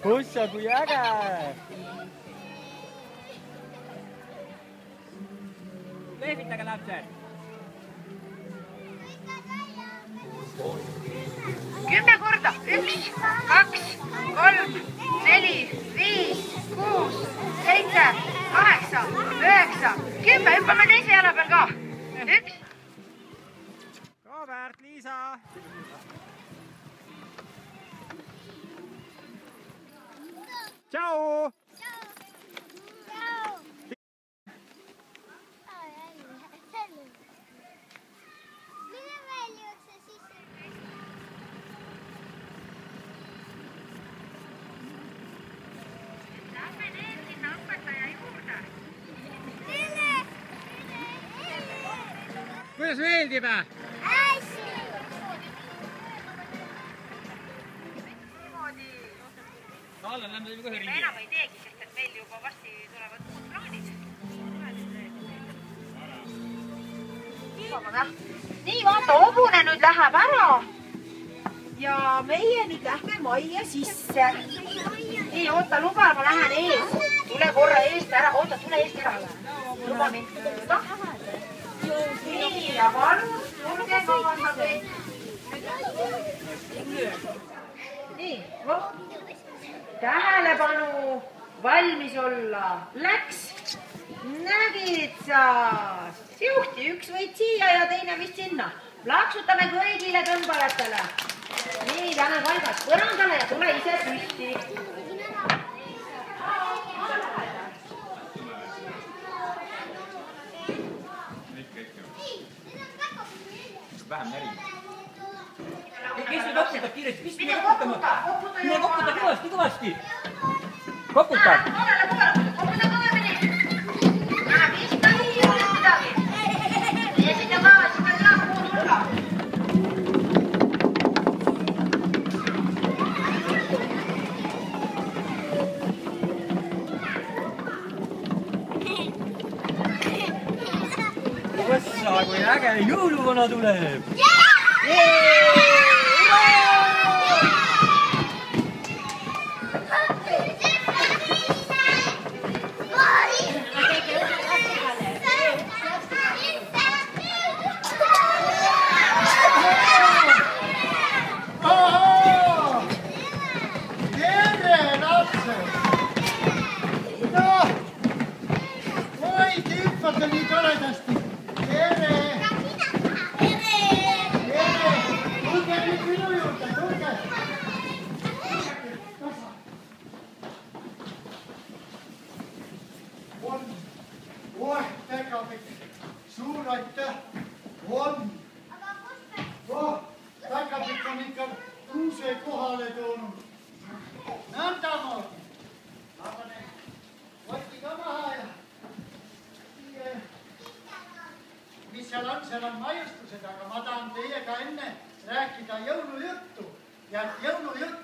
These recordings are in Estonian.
Kussa, kui äge! Lehvitage lapsed! 10 korda! 1, 2, 3, 4, 5, 6, 7, 8, 9, 10. Hüppame teise jala peal ka. 1. Robert, Liisa! Tšau! Lähme nüüd sinna õpetaja juurde. Kuidas meeldib? Hästi! Allan, lähme teeme kohe ringi. Me enam ei teegi, sest et meil juba varsti tulevad muud plaanid. Nii, vaata, hobune nüüd läheb ära. Ja meie nüüd lähme majja sisse. Nii, oota, luba, ma lähen ees. Tule korra eest ära. Oota, tule eest ära. Luba mind. Nii, ja palun, tulge kaasa kõik. Nii, tähelepanu, valmis olla. Läks. Nägid sa. Siuhti, üks võid siia ja teine vist sinna. Plaksutame kõigile tõmbajatele. Nii, lähme valgas põrandale ja tule ise püsti. Vähem näri. Kes me koputab kiiresti? Mis me koputama? Mine koputa kõvasti. Koputa. Koputa kõvemini. Ära pista nii juurde midagi. Meie sinna ka, sinna teab kuhu tulla. Võssa, kui äge jõuluvana tuleb! Suur aitäh! On! Päkapikk on ikka kuuse kohale toonud. Nõndamoodi. Aga võtti ka maha ja... Mis seal on maiustused, aga ma tahan teiega enne rääkida jõulujuttu. Ja jõulujutt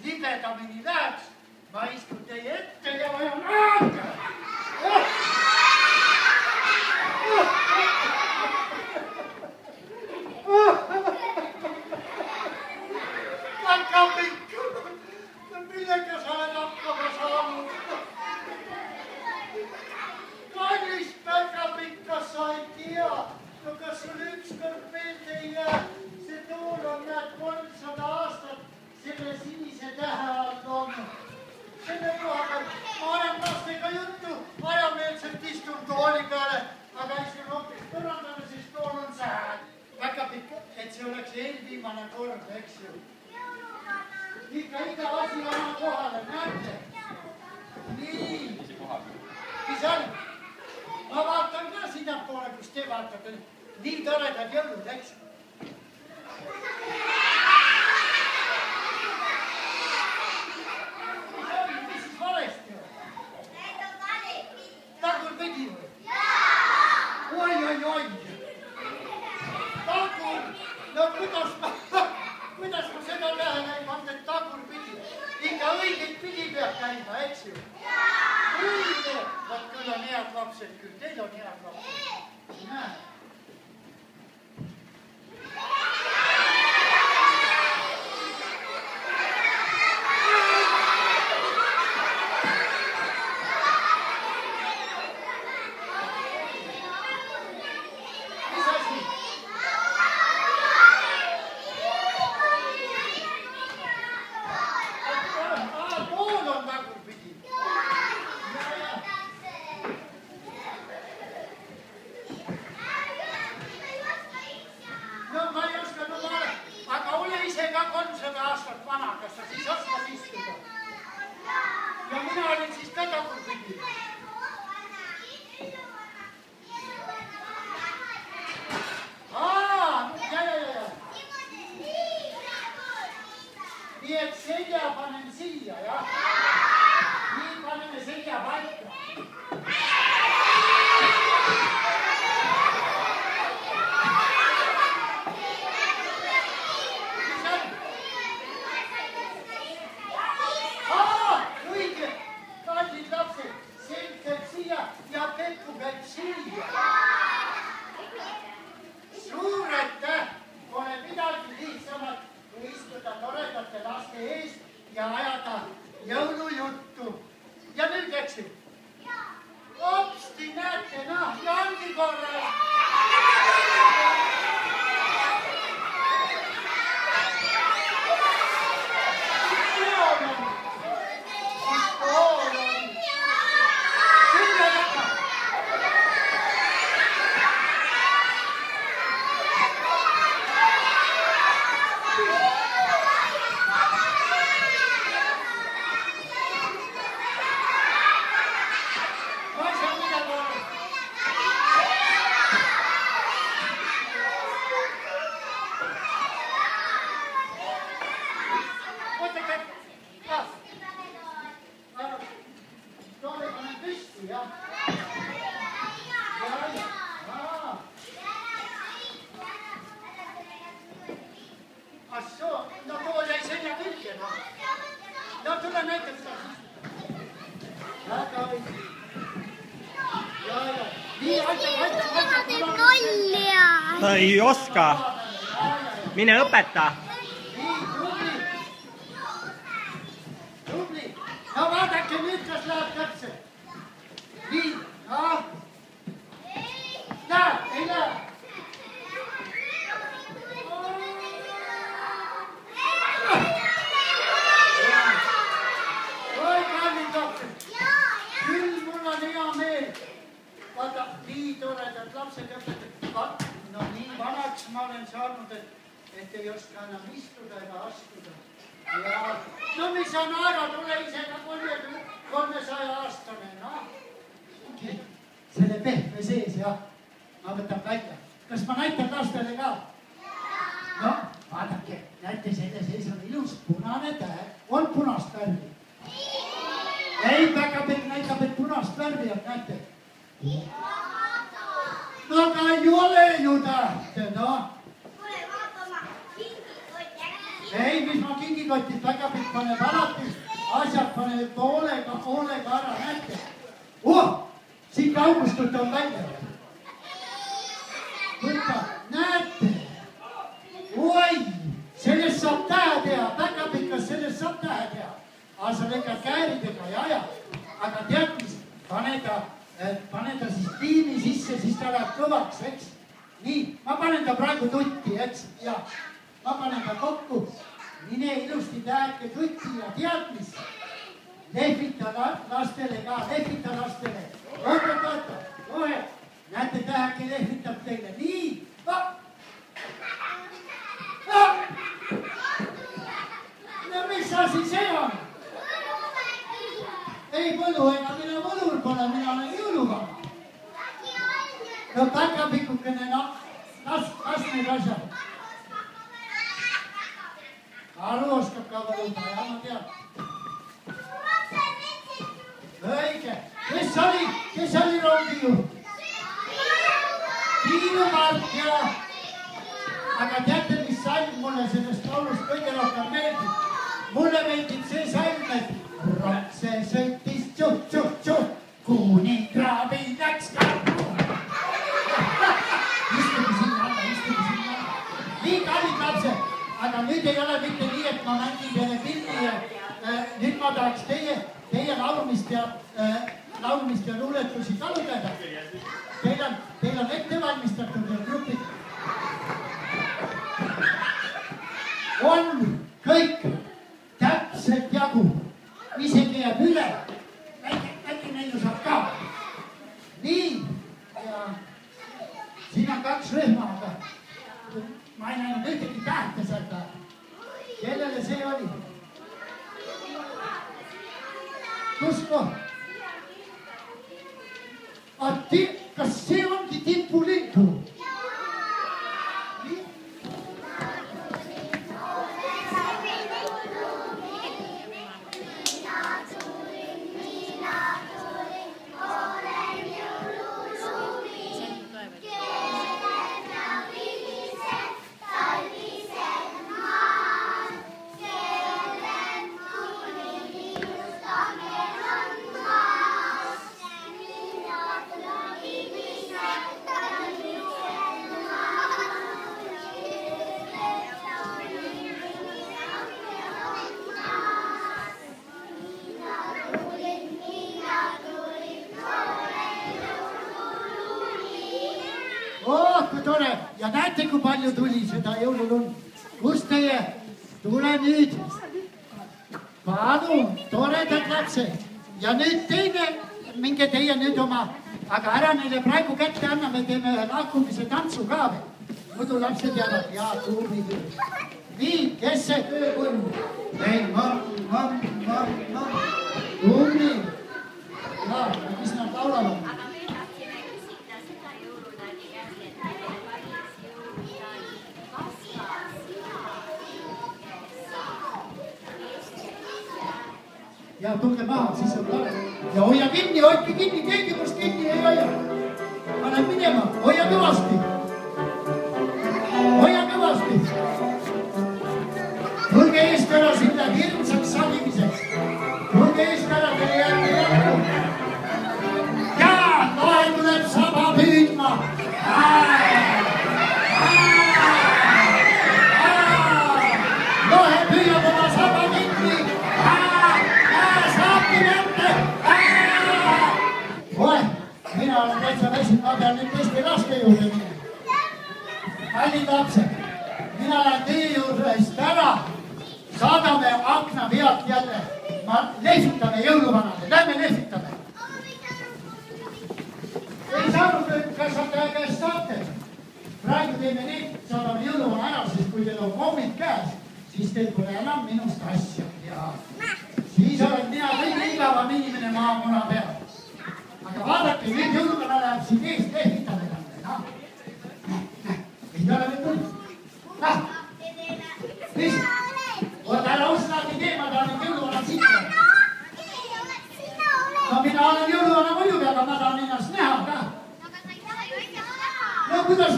libedamini läheks. Ma istun teie ette ja vajan aega. Päkapikk, millega sa oled hakkama saanud? Kallis Päkapikk, kas sa ei tea? No kas sul ükskord meelde ei jää? See tool on näed 300 aastat selle sinise tähe all olnud. Selle kohaga ma olen lastega juttu, ajameelselt istun tooli peale, aga istun hoopis põrandale, siis tool on sääd. Päkapikk, et see oleks eelviimane kord, eks ju? Ikka iga asi oma kohale, näete? Nii. Mis on? Ma vaatan ka sinnapoole, kus te vaatate. Nii toredad jõulud, eks? Mis siis valesti on? Tagurpidi või? Oi. Tagur! No kuidas ma seda tähele ei pannud, et tagurpidi? käima, eks ju? Õige! Vaat küll on head lapsed küll, teil on head lapsed. Näe. Nii et selja panen siia, jah? Nii paneme selja paika. Mis on? Õige! Kallid lapsed, selg käib siia ja Pekku käib siia. Suur aitäh! Pole midagi lihtsamat kui istuda toredate laste ees ja ajada jõulujuttu. Ja nüüd, eks ju? Hopsti, näete, noh, ja ongi korras. Ta ei oska. Mine õpeta. Tubli. No vaadake nüüd, kas läheb täpselt. Nii, Läheb, ei lähe. Oi, kallid lapsed. Küll mul on hea meel. Vaata, nii toredad lapsed õpetavad. No nii vanaks ma olen saanud, et ei oska enam istuda ega astuda. Ja, no mis on aega, tule ise ka 300-aastane, noh. Selle pehme sees, jah. Ma võtan välja. Kas ma näitan lastele ka? No, vaadake, näete, selle sees on ilus punane tähe. On punast värvi? Ei, päkapekk näitab, et punast värvi on, näete. No aga ei ole ju tähte, noh. Kuule, vaata oma kingikott ära. Ei, mis ma kingikotid, päkapikk paneb alati, asjad paneb hoolega ära, näete. Siit augustut on välja. Võtta, näete. Oi, sellest saab tähe teha, päkapikas sellest saab tähe teha. Aga sa lõikad kääridega ja aja. Aga tead mis, pane ta siis tiimi sisse, siis ta läheb kõvaks, eks? Nii, ma panen ta praegu tutti, eks? Ja, ma panen ta kokku. Mine ilusti täheke tutti ja tead mis? Lehvita lastele ka, lehvita lastele. Oota, kohe. Näete, täheke lehvitab teile. Nii, no mis asi see on? Ei põlu, ega mina võlur pole, mina olen jõuluvana. No päkapikukene, las need asjad. Aru oskab ka võluda, ja ma tean. Õige, kes oli rongijuht? Tiinu Mart, jah. Aga teate, mis salm mulle sellest laulust kõige rohkem meeldib? Mulle meeldib see salm, et Rapse sõitis tšuh-tšuh-tšuh, kuningraabi läks karku. Istuge sinna alla. Nii kallid lapsed, aga nüüd ei ole mitte nii, et ma mängin teile pilli ja nüüd ma tahaks teie laulmist ja luuletusi ka lugeda. Teil on ette valmistatud ja grupid. On kõik täpselt jagu, isegi jääb üle, äkki neiu saab ka. Nii, ja siin on 2 rühma, aga ma ei näinud ühtegi tähte seda. Kellele see oli? Kus koht? Kas see ongi tipulindu? Kui tore ja näete, kui palju tuli seda jõululund. Kus teie? Tule nüüd. Palun, toredad lapsed. Ja nüüd teine, minge teie nüüd oma, aga ära neile praegu kätte anna, me teeme ühe lahkumise tantsu ka veel. Muidu lapsed jäävad ja tuumi. Nii, kes see töökund? Ei, ma. Tuumi. Ja, mis nad laulavad? Ja tulge maha, siis on tore. Ja hoia kinni, hoidke kinni, keegi must kinni ei hoia. Pane minema, hoia kõvasti. Hoia kõvasti. Tulge eest ära sinna hirmsaks salimiseks. Tulge eest ära, teile jääb jätku. Ja, lohe tuleb saba püüdma. Lohe püüab oma saba kinni. Oe, mina olen täitsa väsinud, ma pean nüüd tõesti laste juurde minema. Kallid lapsed, mina lähen teie juurest ära, saadame akna pealt jälle, lehvitame jõuluvanale, lähme lehvitame. Ei saanud, kas käest saate? Praegu teeme nii, saadame jõuluvana ära, sest kui teil on kommid käes, siis teil pole enam minust asja. Siis olen mina kõige igavam inimene maamuna peal. Aga vaadake, nüüd jõuluvana läheb siin eest lehvitame talle. Ei ole veel tulnud. Mis? Oota, ära usnagi tee, ma tahan jõuluvana sitta. No mina olen jõuluvana muidugi, aga ma tahan ennast näha ka. No kuidas?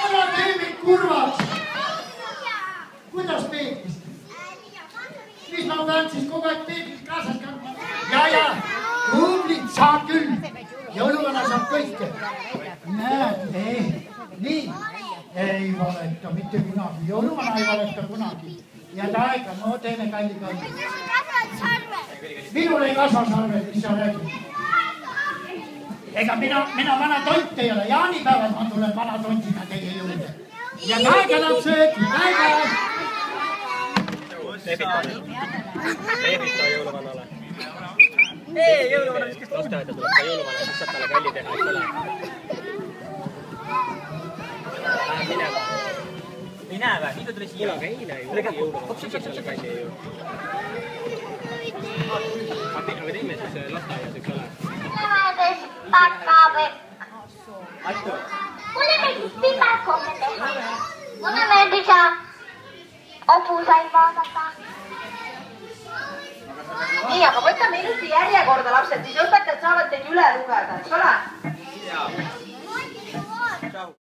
Ära tee mind kurvaks. Kuidas peeglist? Mis ma pean siis kogu aeg peeglist kaasas kandma? Ja, kuublid saab küll. Jõuluvana saab kõike. Näed, nii. Ei valeta mitte kunagi. Jõuluvana ei valeta kunagi. Ja aega, no teeme kalli. Minul ei kasva sarved, mis sa räägid. Ega mina vana tont ei ole. Jaanipäevad ma tulen vana tontiga teie juurde. Ja aega lapsed, aega. Lehvita jõuluvanale. Ei, jõuluvana, mis kes lasteaeda tuleb ka jõuluvana, siis saab talle kalli teha, eks ole. Läheb minema. Ei näe või? Nii ta tuli siia. Aga ei näe ju. Jõuluvana, siis saab talle kalli ju. Aga teeme siis lasteaias, eks ole. Mulle meeldis pimekomme teha. Mulle meeldis hobuseid vaadata. Nii, aga võtame ilusti järjekorda, lapsed, siis õpetajad saavad teid üle lugeda, eks ole? Jaa.